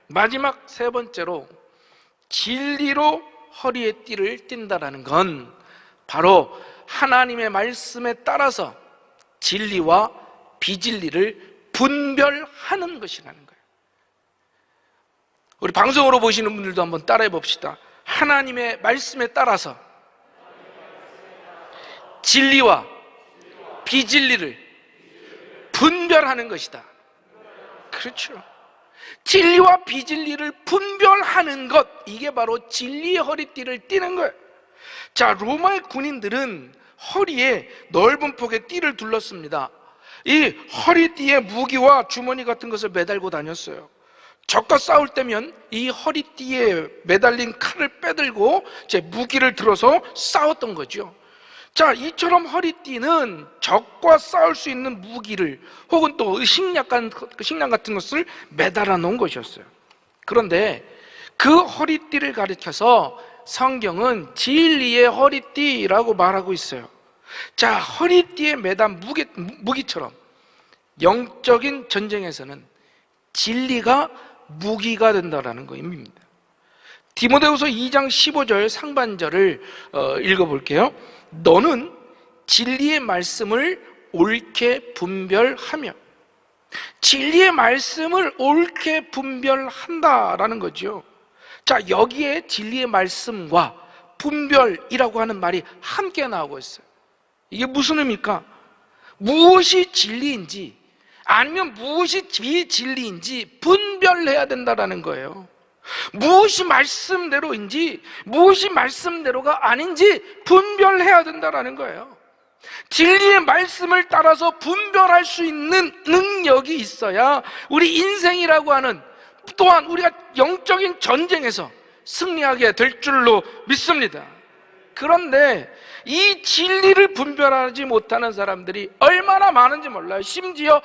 마지막 세 번째로 진리로 허리에 띠를 띈다라는 건 바로 하나님의 말씀에 따라서 진리와 비진리를 분별하는 것이라는 거예요. 우리 방송으로 보시는 분들도 한번 따라해 봅시다. 하나님의 말씀에 따라서 진리와 비진리를 분별하는 것이다. 그렇죠. 진리와 비진리를 분별하는 것, 이게 바로 진리의 허리띠를 띠는 거예요. 자, 로마의 군인들은 허리에 넓은 폭의 띠를 둘렀습니다. 이 허리띠에 무기와 주머니 같은 것을 매달고 다녔어요. 적과 싸울 때면 이 허리띠에 매달린 칼을 빼들고 제 무기를 들어서 싸웠던 거죠. 자, 이처럼 허리띠는 적과 싸울 수 있는 무기를 혹은 또 식량 같은 것을 매달아 놓은 것이었어요. 그런데 그 허리띠를 가리켜서 성경은 진리의 허리띠라고 말하고 있어요. 자, 허리띠에 매단 무기처럼 영적인 전쟁에서는 진리가 무기가 된다는 의미입니다. 디모데후서 2장 15절 상반절을 읽어볼게요. 너는 진리의 말씀을 옳게 분별하며, 진리의 말씀을 옳게 분별한다라는 거죠. 자, 여기에 진리의 말씀과 분별이라고 하는 말이 함께 나오고 있어요. 이게 무슨 의미입니까? 무엇이 진리인지 아니면 무엇이 비진리인지 분별해야 된다는 거예요. 무엇이 말씀대로인지 무엇이 말씀대로가 아닌지 분별해야 된다는 거예요. 진리의 말씀을 따라서 분별할 수 있는 능력이 있어야 우리 인생이라고 하는, 또한 우리가 영적인 전쟁에서 승리하게 될 줄로 믿습니다. 그런데 이 진리를 분별하지 못하는 사람들이 얼마나 많은지 몰라요. 심지어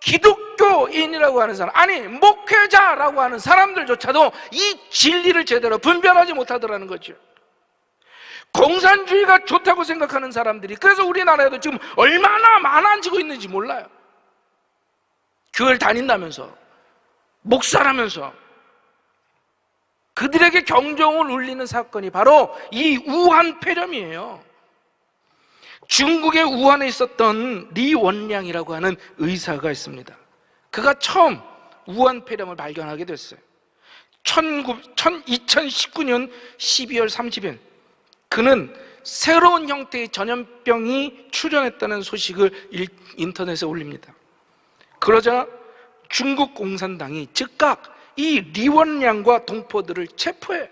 기독교인이라고 하는 사람, 아니 목회자라고 하는 사람들조차도 이 진리를 제대로 분별하지 못하더라는 거죠. 공산주의가 좋다고 생각하는 사람들이 그래서 우리나라에도 지금 얼마나 많아지고 있는지 몰라요. 교회를 다닌다면서, 목사라면서 그들에게 경종을 울리는 사건이 바로 이 우한 폐렴이에요. 중국의 우한에 있었던 리 원량이라고 하는 의사가 있습니다. 그가 처음 우한 폐렴을 발견하게 됐어요. 2019년 12월 30일 그는 새로운 형태의 전염병이 출현했다는 소식을 인터넷에 올립니다. 그러자 중국 공산당이 즉각 이 리원량과 동포들을 체포해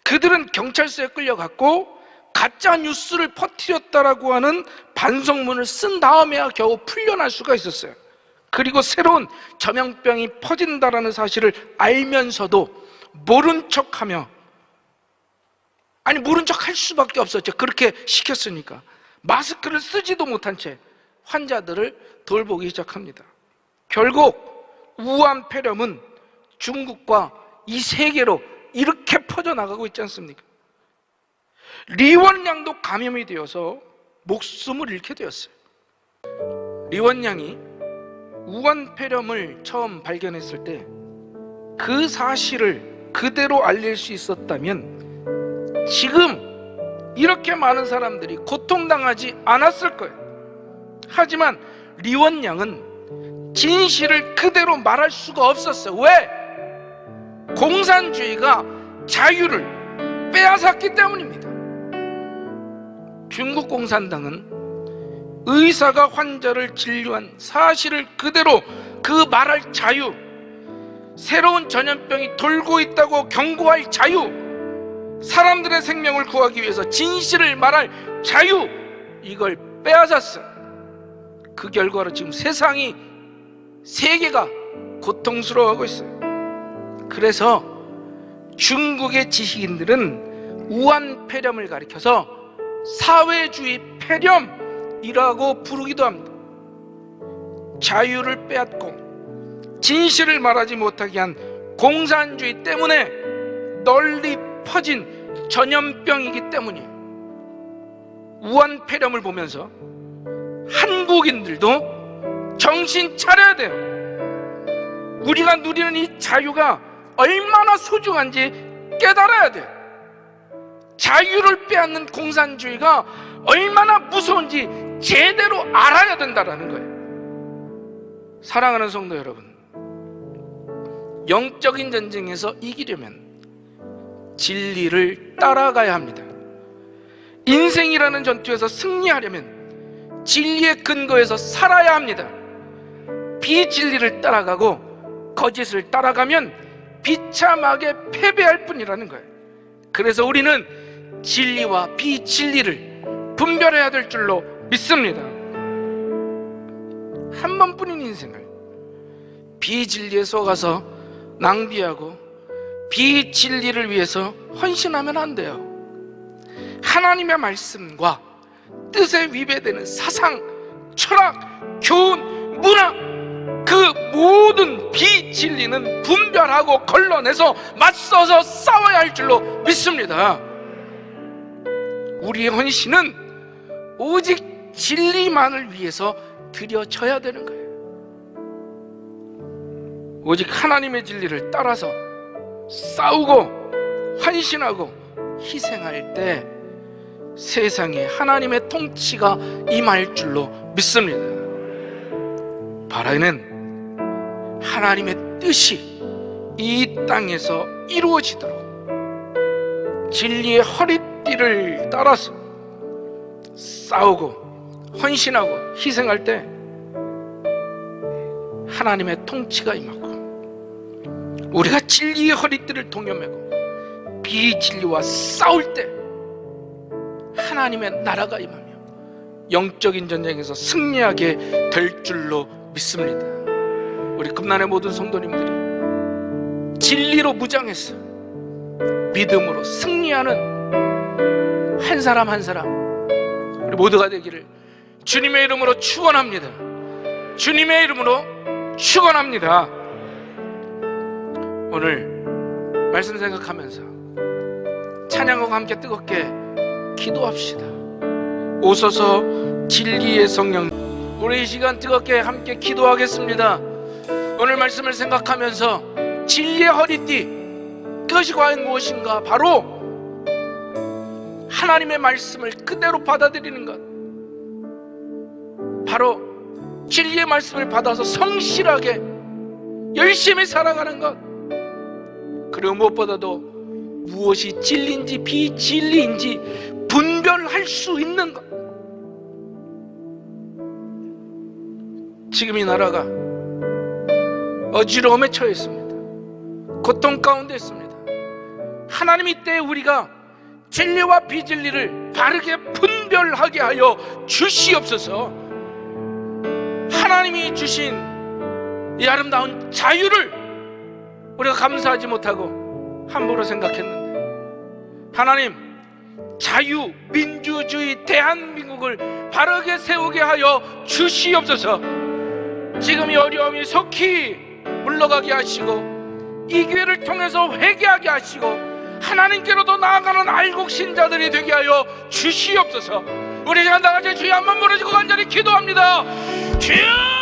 그들은 경찰서에 끌려갔고 가짜 뉴스를 퍼뜨렸다라고 하는 반성문을 쓴 다음에야 겨우 풀려날 수가 있었어요. 그리고 새로운 전염병이 퍼진다라는 사실을 알면서도 모른 척하며, 아니 모른 척 할 수밖에 없었죠. 그렇게 시켰으니까 마스크를 쓰지도 못한 채 환자들을 돌보기 시작합니다. 결국 우한 폐렴은 중국과 이 세계로 이렇게 퍼져나가고 있지 않습니까? 리원량도 감염이 되어서 목숨을 잃게 되었어요. 리원량이 우한 폐렴을 처음 발견했을 때 그 사실을 그대로 알릴 수 있었다면 지금 이렇게 많은 사람들이 고통당하지 않았을 거예요. 하지만 리원량은 진실을 그대로 말할 수가 없었어요. 왜? 공산주의가 자유를 빼앗았기 때문입니다. 중국 공산당은 의사가 환자를 진료한 사실을 그대로 그 말할 자유, 새로운 전염병이 돌고 있다고 경고할 자유, 사람들의 생명을 구하기 위해서 진실을 말할 자유, 이걸 빼앗았어요. 그 결과로 지금 세계가 고통스러워하고 있어요. 그래서 중국의 지식인들은 우한 폐렴을 가리켜서 사회주의 폐렴이라고 부르기도 합니다. 자유를 빼앗고 진실을 말하지 못하게 한 공산주의 때문에 널리 퍼진 전염병이기 때문이에요. 우한 폐렴을 보면서 한국인들도 정신 차려야 돼요. 우리가 누리는 이 자유가 얼마나 소중한지 깨달아야 돼. 자유를 빼앗는 공산주의가 얼마나 무서운지 제대로 알아야 된다는 거예요. 사랑하는 성도 여러분, 영적인 전쟁에서 이기려면 진리를 따라가야 합니다. 인생이라는 전투에서 승리하려면 진리의 근거에서 살아야 합니다. 비진리를 따라가고 거짓을 따라가면 비참하게 패배할 뿐이라는 거예요. 그래서 우리는 진리와 비진리를 분별해야 될 줄로 믿습니다. 한 번뿐인 인생을 비진리에 속아서 낭비하고 비진리를 위해서 헌신하면 안 돼요. 하나님의 말씀과 뜻에 위배되는 사상, 철학, 교훈, 문화, 그 모든 비진리는 분별하고 걸러내서 맞서서 싸워야 할 줄로 믿습니다. 우리의 헌신은 오직 진리만을 위해서 드려져야 되는 거예요. 오직 하나님의 진리를 따라서 싸우고 헌신하고 희생할 때 세상에 하나님의 통치가 임할 줄로 믿습니다. 바라는 하나님의 뜻이 이 땅에서 이루어지도록 진리의 허리띠를 따라서 싸우고 헌신하고 희생할 때 하나님의 통치가 임하고, 우리가 진리의 허리띠를 동여매고 비진리와 싸울 때 하나님의 나라가 임하며 영적인 전쟁에서 승리하게 될 줄로 믿습니다. 우리 금난의 모든 성도님들이 진리로 무장해서 믿음으로 승리하는 한 사람 한 사람 우리 모두가 되기를 주님의 이름으로 축원합니다. 주님의 이름으로 축원합니다. 오늘 말씀 생각하면서 찬양하고 함께 뜨겁게 기도합시다. 오소서 진리의 성령, 우리 이 시간 뜨겁게 함께 기도하겠습니다. 오늘 말씀을 생각하면서 진리의 허리띠, 그것이 과연 무엇인가? 바로 하나님의 말씀을 그대로 받아들이는 것, 바로 진리의 말씀을 받아서 성실하게 열심히 살아가는 것, 그리고 무엇보다도 무엇이 진리인지 비진리인지 분별할 수 있는 것. 지금 이 나라가 어지러움에 처해 있습니다. 고통 가운데 있습니다. 하나님 이때 우리가 진리와 비진리를 바르게 분별하게 하여 주시옵소서. 하나님이 주신 이 아름다운 자유를 우리가 감사하지 못하고 함부로 생각했는데, 하나님 자유, 민주주의 대한민국을 바르게 세우게 하여 주시옵소서. 지금 이 어려움이 속히 물러가게 하시고 이 기회를 통해서 회개하게 하시고 하나님께로 더 나아가는 알곡 신자들이 되게 하여 주시옵소서. 우리 시간 다 같이 주여 한번 부르시고 간절히 기도합니다. 주여!